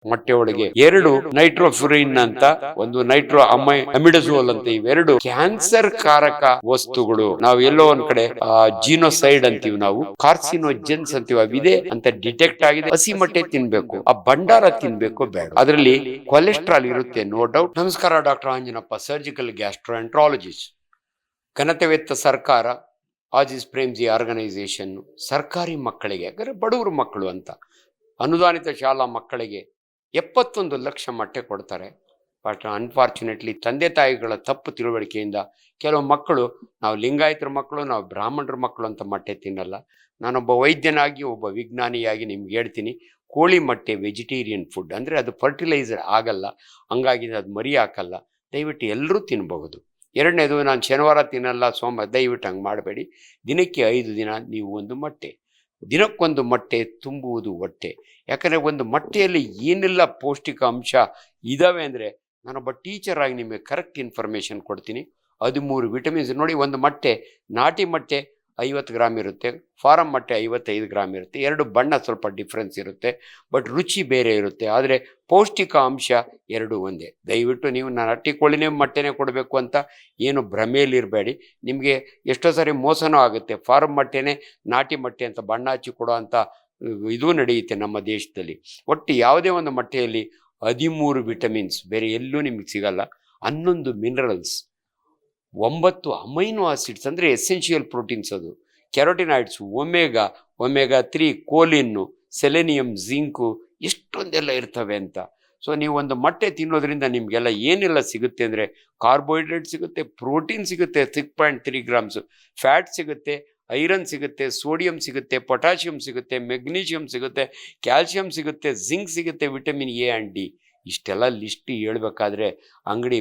ಮೊಟ್ಟೆ ಒಳಗೆ 2 ನೈಟ್ರೋಫ್ಯುರಿನ್ ಅಂತ, ಒಂದು ನೈಟ್ರೋ ಅಮಿಡಜೋಲ್ ಅಂತ, ಇವೆರಡು ಕ್ಯಾನ್ಸರ್ ಕಾರಕ ವಸ್ತುಗಳು. ನಾವು ಎಲ್ಲೋ ಒಂದ್ ಕಡೆ ಜೀನೋಸೈಡ್ ಅಂತೀವಿ, ನಾವು ಕಾರ್ಸಿನೋಜೆನ್ಸ್ ಅಂತೀವಿ, ಅವಿದೆ ಅಂತ ಡಿಟೆಕ್ಟ್ ಆಗಿದೆ. ಹಸಿ ಮೊಟ್ಟೆ ತಿನ್ಬೇಕು, ಆ ಭಂಡಾರ ತಿನ್ಬೇಕು ಬೇಡ. ಅದರಲ್ಲಿ ಕೊಲೆಸ್ಟ್ರಾಲ್ ಇರುತ್ತೆ, ನೋ ಡೌಟ್. ನಮಸ್ಕಾರ, ಡಾಕ್ಟರ್ ಆಂಜನಪ್ಪ, ಸರ್ಜಿಕಲ್ ಗ್ಯಾಸ್ಟ್ರೋಎಂಟ್ರಾಲಜಿಸ್ಟ್. ಘನತೆವೆತ್ತ ಸರ್ಕಾರ, ಆಜಿಸ್ ಪ್ರೇಮ್ಜಿ ಆರ್ಗನೈಸೇಷನ್ ಸರ್ಕಾರಿ ಮಕ್ಕಳಿಗೆ, ಅಂದರೆ ಬಡವರು ಮಕ್ಕಳು ಅಂತ, ಅನುದಾನಿತ ಶಾಲಾ ಮಕ್ಕಳಿಗೆ 71 ಲಕ್ಷ ಮೊಟ್ಟೆ ಕೊಡ್ತಾರೆ. ಬಟ್ ಅನ್ಫಾರ್ಚುನೇಟ್ಲಿ ತಂದೆ ತಾಯಿಗಳ ತಪ್ಪು ತಿಳುವಳಿಕೆಯಿಂದ ಕೆಲವು ಮಕ್ಕಳು, ನಾವು ಲಿಂಗಾಯತರ ಮಕ್ಕಳು, ನಾವು ಬ್ರಾಹ್ಮಣರ ಮಕ್ಕಳು ಅಂತ ಮೊಟ್ಟೆ ತಿನ್ನಲ್ಲ. ನಾನೊಬ್ಬ ವೈದ್ಯನಾಗಿ, ಒಬ್ಬ ವಿಜ್ಞಾನಿಯಾಗಿ ನಿಮ್ಗೆ ಹೇಳ್ತೀನಿ, ಕೋಳಿ ಮೊಟ್ಟೆ ವೆಜಿಟೇರಿಯನ್ ಫುಡ್, ಅಂದರೆ ಅದು ಫರ್ಟಿಲೈಸರ್ ಆಗಲ್ಲ, ಹಂಗಾಗಿ ಅದು ಮರಿ ಹಾಕಲ್ಲ. ದಯವಿಟ್ಟು ಎಲ್ಲರೂ ತಿನ್ನಬಹುದು. ಎರಡನೇದು, ನಾನು ಶನಿವಾರ ತಿನ್ನಲ್ಲ, ಸೋಮವಾರ, ದಯವಿಟ್ಟು ಹಂಗೆ ಮಾಡಬೇಡಿ. ದಿನಕ್ಕೆ 5 ದಿನ ನೀವು ಒಂದು ಮೊಟ್ಟೆ, ದಿನಕ್ಕೊಂದು ಮೊಟ್ಟೆ ತುಂಬುವುದು ಹೊಟ್ಟೆ. ಯಾಕಂದರೆ ಒಂದು ಮೊಟ್ಟೆಯಲ್ಲಿ ಏನೆಲ್ಲ ಪೌಷ್ಟಿಕ ಅಂಶ ಇದ್ದಾವೆ ಅಂದರೆ, ನಾನೊಬ್ಬ ಟೀಚರ್ ಆಗಿ ನಿಮಗೆ ಕರೆಕ್ಟ್ ಇನ್ಫಾರ್ಮೇಷನ್ ಕೊಡ್ತೀನಿ. 13 ವಿಟಮಿನ್ಸ್ ನೋಡಿ. ಒಂದು ಮೊಟ್ಟೆ, ನಾಟಿ ಮೊಟ್ಟೆ 50 ಗ್ರಾಮ್ ಇರುತ್ತೆ, ಫಾರಂ ಮೊಟ್ಟೆ 55 ಗ್ರಾಮ್ ಇರುತ್ತೆ. ಎರಡು ಬಣ್ಣ ಸ್ವಲ್ಪ ಡಿಫ್ರೆನ್ಸ್ ಇರುತ್ತೆ, ಬಟ್ ರುಚಿ ಬೇರೆ ಇರುತ್ತೆ, ಆದರೆ ಪೌಷ್ಟಿಕ ಅಂಶ ಎರಡು ಒಂದೇ. ದಯವಿಟ್ಟು ನೀವು ನಾಟಿ ಕೋಳಿನೇ ಮೊಟ್ಟೆನೇ ಕೊಡಬೇಕು ಅಂತ ಏನು ಭ್ರಮೆಯಲ್ಲಿರಬೇಡಿ. ನಿಮಗೆ ಎಷ್ಟೋ ಸಾರಿ ಮೋಸನೂ ಆಗುತ್ತೆ. ಫಾರಂ ಮೊಟ್ಟೆನೇ ನಾಟಿ ಮೊಟ್ಟೆ ಅಂತ ಬಣ್ಣ ಹಚ್ಚಿ ಕೊಡೋ ಅಂಥ ಇದು ನಡೆಯುತ್ತೆ ನಮ್ಮ ದೇಶದಲ್ಲಿ. ಒಟ್ಟು ಯಾವುದೇ ಒಂದು ಮೊಟ್ಟೆಯಲ್ಲಿ 13 ವಿಟಮಿನ್ಸ್ ಬೇರೆ ಎಲ್ಲೂ ನಿಮಗೆ ಸಿಗಲ್ಲ, 11 ಮಿನರಲ್ಸ್, 9 ಅಮೈನೋ ಆಸಿಡ್ಸ್ ಅಂದರೆ ಎಸೆನ್ಷಿಯಲ್ ಪ್ರೋಟೀನ್ಸ್, ಅದು ಕೆರೋಟಿನಾಯ್ಡ್ಸ್, ಒಮೆಗಾ 3, ಕೋಲಿನ್ನು, ಸೆಲೆನಿಯಂ, ಜಿಂಕು, ಇಷ್ಟೊಂದೆಲ್ಲ ಇರ್ತವೆ ಅಂತ. ಸೊ ನೀವು ಒಂದು ಮೊಟ್ಟೆ ತಿನ್ನೋದ್ರಿಂದ ನಿಮಗೆಲ್ಲ ಏನೆಲ್ಲ ಸಿಗುತ್ತೆ ಅಂದರೆ, ಕಾರ್ಬೋಹೈಡ್ರೇಟ್ ಸಿಗುತ್ತೆ, ಪ್ರೋಟೀನ್ ಸಿಗುತ್ತೆ 6.3 ಗ್ರಾಮ್ಸು, ಫ್ಯಾಟ್ ಸಿಗುತ್ತೆ, ಐರನ್ ಸಿಗುತ್ತೆ, ಸೋಡಿಯಂ ಸಿಗುತ್ತೆ, ಪೊಟ್ಯಾಷಿಯಂ ಸಿಗುತ್ತೆ, ಮೆಗ್ನೀಷಿಯಂ ಸಿಗುತ್ತೆ, ಕ್ಯಾಲ್ಶಿಯಂ ಸಿಗುತ್ತೆ, ಜಿಂಕ್ ಸಿಗುತ್ತೆ, ವಿಟಮಿನ್ ಎ ಆ್ಯಂಡ್ ಡಿ. ಇಷ್ಟೆಲ್ಲ ಲಿಸ್ಟ್ ಹೇಳ್ಬೇಕಾದ್ರೆ ಅಂಗಡಿ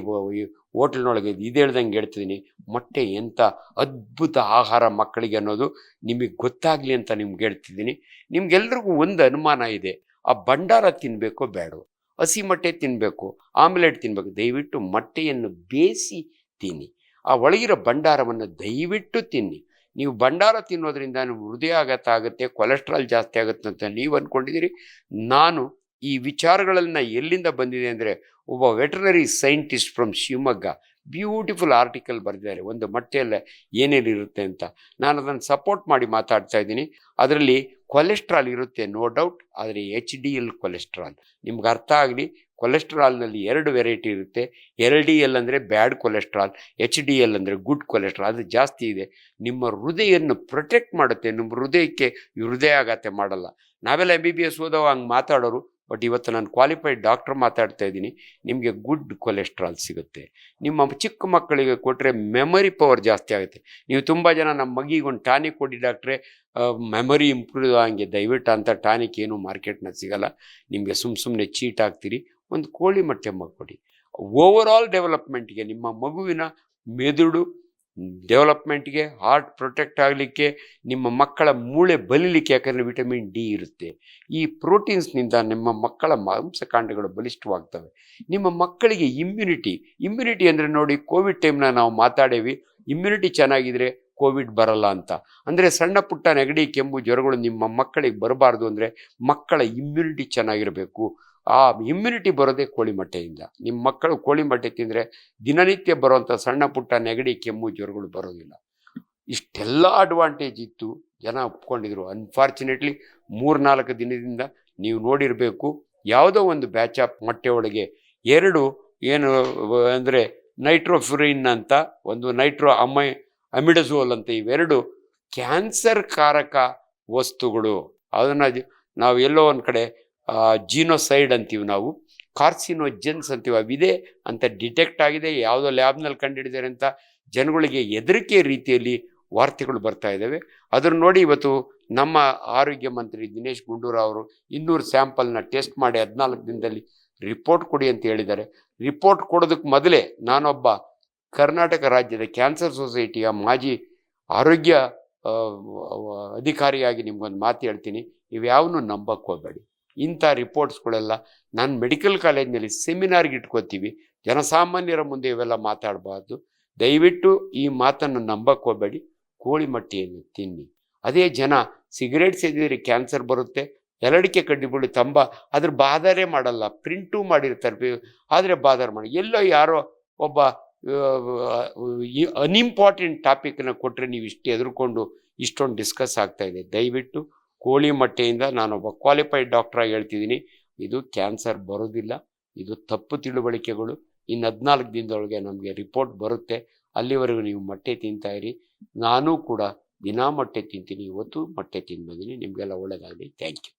ಹೋಟೆಲ್ನೊಳಗೆ ಇದು ಹೇಳ್ದಂಗೆ ಹೇಳ್ತಿದ್ದೀನಿ. ಮೊಟ್ಟೆ ಎಂಥ ಅದ್ಭುತ ಆಹಾರ ಮಕ್ಕಳಿಗೆ ಅನ್ನೋದು ನಿಮಗೆ ಗೊತ್ತಾಗಲಿ ಅಂತ ನಿಮ್ಗೆ ಹೇಳ್ತಿದ್ದೀನಿ. ನಿಮ್ಗೆಲ್ರಿಗೂ ಒಂದು ಅನುಮಾನ ಇದೆ, ಆ ಭಂಡಾರ ತಿನ್ನಬೇಕೋ ಬೇಡೋ, ಹಸಿ ಮೊಟ್ಟೆ ತಿನ್ನಬೇಕು, ಆಮ್ಲೆಟ್ ತಿನ್ನಬೇಕು. ದಯವಿಟ್ಟು ಮೊಟ್ಟೆಯನ್ನು ಬೇಯಿಸಿ ತಿನ್ನಿ, ಆ ಒಳಗಿರೋ ಭಂಡಾರವನ್ನು ದಯವಿಟ್ಟು ತಿನ್ನಿ. ನೀವು ಭಂಡಾರ ತಿನ್ನೋದ್ರಿಂದ ನೀವು ಹೃದಯಾಘಾತ ಆಗುತ್ತೆ, ಕೊಲೆಸ್ಟ್ರಾಲ್ ಜಾಸ್ತಿ ಆಗುತ್ತೆ ಅಂತ ನೀವು ಅಂದ್ಕೊಂಡಿದ್ದೀರಿ. ನಾನು ಈ ವಿಚಾರಗಳನ್ನು ಎಲ್ಲಿಂದ ಬಂದಿದೆ ಅಂದರೆ, ಒಬ್ಬ veterinary scientist from Shivamogga beautiful article ಬರೆದಿದ್ದಾರೆ, ಒಂದು ಮೊಟ್ಟೆಯಲ್ಲೇ ಏನೇನಿರುತ್ತೆ ಅಂತ. ನಾನು ಅದನ್ನು ಸಪೋರ್ಟ್ ಮಾಡಿ ಮಾತಾಡ್ತಾ ಇದ್ದೀನಿ. ಅದರಲ್ಲಿ ಕೊಲೆಸ್ಟ್ರಾಲ್ ಇರುತ್ತೆ, ನೋ ಡೌಟ್, ಆದರೆ HDL ಕೊಲೆಸ್ಟ್ರಾಲ್. ನಿಮ್ಗೆ ಅರ್ಥ ಆಗಲಿ, ಕೊಲೆಸ್ಟ್ರಾಲ್ನಲ್ಲಿ 2 ವೆರೈಟಿ ಇರುತ್ತೆ. LDL ಅಂದರೆ ಬ್ಯಾಡ್ ಕೊಲೆಸ್ಟ್ರಾಲ್, HDL ಅಂದರೆ ಗುಡ್ ಕೊಲೆಸ್ಟ್ರಾಲ್. ಅದು ಜಾಸ್ತಿ ಇದೆ, ನಿಮ್ಮ ಹೃದಯವನ್ನು ಪ್ರೊಟೆಕ್ಟ್ ಮಾಡುತ್ತೆ, ನಿಮ್ಮ ಹೃದಯಕ್ಕೆ ಹೃದಯಾಘಾತ ಮಾಡಲ್ಲ. ನಾವೆಲ್ಲ MBBS ಓದೋ ಹಂಗೆ ಮಾತಾಡೋರು, ಬಟ್ ಇವತ್ತು ನಾನು ಕ್ವಾಲಿಫೈಡ್ ಡಾಕ್ಟ್ರ್ ಮಾತಾಡ್ತಾ ಇದ್ದೀನಿ. ನಿಮಗೆ ಗುಡ್ ಕೊಲೆಸ್ಟ್ರಾಲ್ ಸಿಗುತ್ತೆ. ನಿಮ್ಮ ಚಿಕ್ಕ ಮಕ್ಕಳಿಗೆ ಕೊಟ್ಟರೆ ಮೆಮೊರಿ ಪವರ್ ಜಾಸ್ತಿ ಆಗುತ್ತೆ. ನೀವು ತುಂಬ ಜನ ನಮ್ಮ ಮಗಿಗೆ ಒಂದು ಟಾನಿಕ್ ಕೊಡಿ ಡಾಕ್ಟ್ರೆ, ಮೆಮೊರಿ ಇಂಪ್ರೂವ್ ಆಗಂಗೆ, ದಯವಿಟ್ಟು ಅಂಥ ಟಾನಿಕ್ ಏನು ಮಾರ್ಕೆಟ್ನಾಗ ಸಿಗಲ್ಲ. ನಿಮಗೆ ಸುಮ್ಮನೆ ಚೀಟ್ ಆಗ್ತೀರಿ. ಒಂದು ಕೋಳಿ ಮೊಟ್ಟೆ ಕೊಡಿ. ಓವರಾಲ್ ಡೆವಲಪ್ಮೆಂಟ್ಗೆ, ನಿಮ್ಮ ಮಗುವಿನ ಮೆದುಳು ಡೆವಲಪ್ಮೆಂಟ್ಗೆ, ಹಾರ್ಟ್ ಪ್ರೊಟೆಕ್ಟ್ ಆಗಲಿಕ್ಕೆ, ನಿಮ್ಮ ಮಕ್ಕಳ ಮೂಳೆ ಬಲಿಲಿಕ್ಕೆ, ಯಾಕಂದರೆ ವಿಟಮಿನ್ ಡಿ ಇರುತ್ತೆ. ಈ ಪ್ರೋಟೀನ್ಸ್ನಿಂದ ನಿಮ್ಮ ಮಕ್ಕಳ ಮಾಂಸಖಂಡಗಳು ಬಲಿಷ್ಠವಾಗ್ತವೆ. ನಿಮ್ಮ ಮಕ್ಕಳಿಗೆ ಇಮ್ಯುನಿಟಿ ಅಂದರೆ ನೋಡಿ, ಕೋವಿಡ್ ಟೈಮ್ನ ನಾವು ಮಾತಾಡೇವಿ, ಇಮ್ಯುನಿಟಿ ಚೆನ್ನಾಗಿದ್ರೆ ಕೋವಿಡ್ ಬರಲ್ಲ ಅಂತ. ಅಂದರೆ ಸಣ್ಣ ಪುಟ್ಟ ನೆಗಡಿ, ಕೆಮ್ಮು, ಜ್ವರಗಳು ನಿಮ್ಮ ಮಕ್ಕಳಿಗೆ ಬರಬಾರ್ದು ಅಂದರೆ ಮಕ್ಕಳ ಇಮ್ಯುನಿಟಿ ಚೆನ್ನಾಗಿರಬೇಕು. ಆ ಇಮ್ಯುನಿಟಿ ಬರೋದೇ ಕೋಳಿ ಮೊಟ್ಟೆಯಿಂದ. ನಿಮ್ಮ ಮಕ್ಕಳು ಕೋಳಿ ಮೊಟ್ಟೆ ತಿಂದರೆ ದಿನನಿತ್ಯ ಬರುವಂಥ ಸಣ್ಣ ಪುಟ್ಟ ನೆಗಡಿ, ಕೆಮ್ಮು, ಜ್ವರಗಳು ಬರೋದಿಲ್ಲ. ಇಷ್ಟೆಲ್ಲ ಅಡ್ವಾಂಟೇಜ್ ಇತ್ತು, ಜನ ಒಪ್ಕೊಂಡಿದ್ರು. ಅನ್ಫಾರ್ಚುನೇಟ್ಲಿ 3-4 ದಿನದಿಂದ ನೀವು ನೋಡಿರಬೇಕು, ಯಾವುದೋ ಒಂದು ಬ್ಯಾಚ್ ಆಫ್ ಮೊಟ್ಟೆ ಒಳಗೆ 2 ಏನು ಅಂದರೆ ನೈಟ್ರೋಫ್ಯುರಿನ್ ಅಂತ, ಒಂದು ನೈಟ್ರೋ ಅಮಿಡಜೋಲ್ ಅಂತ, ಇವೆರಡು ಕ್ಯಾನ್ಸರ್ ಕಾರಕ ವಸ್ತುಗಳು. ಅದನ್ನು ನಾವು ಎಲ್ಲೋ ಒಂದು ಕಡೆ ಜೀನೋಸೈಡ್ ಅಂತೀವಿ, ನಾವು ಕಾರ್ಸಿನೋಜೆನ್ಸ್ ಅಂತೀವಿ, ಅವಿದೆ ಅಂತ ಡಿಟೆಕ್ಟ್ ಆಗಿದೆ, ಯಾವುದೋ ಲ್ಯಾಬ್ನಲ್ಲಿ ಕಂಡುಹಿಡಿದಾರೆ ಅಂತ ಜನಗಳಿಗೆ ಹೆದರಿಕೆ ರೀತಿಯಲ್ಲಿ ವಾರ್ತೆಗಳು ಬರ್ತಾ ಇದ್ದಾವೆ. ಅದನ್ನು ನೋಡಿ ಇವತ್ತು ನಮ್ಮ ಆರೋಗ್ಯ ಮಂತ್ರಿ ದಿನೇಶ್ ಗುಂಡೂರಾವ್ ಅವರು 200 ಸ್ಯಾಂಪಲ್ನ ಟೆಸ್ಟ್ ಮಾಡಿ 14 ದಿನದಲ್ಲಿ ರಿಪೋರ್ಟ್ ಕೊಡಿ ಅಂತ ಹೇಳಿದ್ದಾರೆ. ರಿಪೋರ್ಟ್ ಕೊಡೋದಕ್ಕೆ ಮೊದಲೇ ನಾನೊಬ್ಬ ಕರ್ನಾಟಕ ರಾಜ್ಯದ ಕ್ಯಾನ್ಸರ್ ಸೊಸೈಟಿಯ ಮಾಜಿ ಆರೋಗ್ಯ ಅಧಿಕಾರಿಯಾಗಿ ನಿಮ್ಗೊಂದು ಮಾತು ಹೇಳ್ತೀನಿ, ಇವ್ಯಾವನ್ನೂ ನಂಬಕ್ಕೆ ಹೋಗಬೇಡಿ. ಇಂಥ ರಿಪೋರ್ಟ್ಸ್ಗಳೆಲ್ಲ ನಾನು ಮೆಡಿಕಲ್ ಕಾಲೇಜ್ನಲ್ಲಿ ಸೆಮಿನಾರ್ಗೆ ಇಟ್ಕೋತೀವಿ, ಜನಸಾಮಾನ್ಯರ ಮುಂದೆ ಇವೆಲ್ಲ ಮಾತಾಡಬಾರ್ದು. ದಯವಿಟ್ಟು ಈ ಮಾತನ್ನು ನಂಬಕ್ಕೆ ಹೋಗಬೇಡಿ. ಕೋಳಿ ಮೊಟ್ಟೆಯನ್ನು ತಿನ್ನಿ. ಅದೇ ಜನ ಸಿಗರೇಟ್ ಸೇದಿದರೆ ಕ್ಯಾನ್ಸರ್ ಬರುತ್ತೆ, ಎರಡಿಕೆ ಕಡ್ಡಿ ತಂಬ ಅದ್ರ ಬಾದರೆ ಮಾಡಲ್ಲ, ಪ್ರಿಂಟು ಮಾಡಿರ್ತಾರೆ ಆದರೆ ಬಾದರ್ ಮಾಡಿ. ಎಲ್ಲೋ ಯಾರೋ ಒಬ್ಬ ಅನ್ಇಂಪಾರ್ಟೆಂಟ್ ಟಾಪಿಕ್ನ ಕೊಟ್ಟರೆ ನೀವು ಇಷ್ಟು ಎದುರ್ಕೊಂಡು ಇಷ್ಟೊಂದು ಡಿಸ್ಕಸ್ ಆಗ್ತಾ ಇದೆ. ದಯವಿಟ್ಟು ಕೋಳಿ ಮೊಟ್ಟೆಯಿಂದ ನಾನೊಬ್ಬ ಕ್ವಾಲಿಫೈಡ್ ಡಾಕ್ಟ್ರಾಗಿ ಹೇಳ್ತಿದ್ದೀನಿ, ಇದು ಕ್ಯಾನ್ಸರ್ ಬರೋದಿಲ್ಲ. ಇದು ತಪ್ಪು ತಿಳುವಳಿಕೆಗಳು. ಇನ್ನು 14 ದಿನದೊಳಗೆ ನಮಗೆ ರಿಪೋರ್ಟ್ ಬರುತ್ತೆ. ಅಲ್ಲಿವರೆಗೂ ನೀವು ಮೊಟ್ಟೆ ತಿಂತಾ ಇರಿ. ನಾನೂ ಕೂಡ ದಿನಾ ಮೊಟ್ಟೆ ತಿಂತೀನಿ, ಇವತ್ತು ಮೊಟ್ಟೆ ತಿಂದು ಬಂದಿನಿ. ನಿಮಗೆಲ್ಲ ಒಳ್ಳೆಯದಾಗಲಿ. Thank you.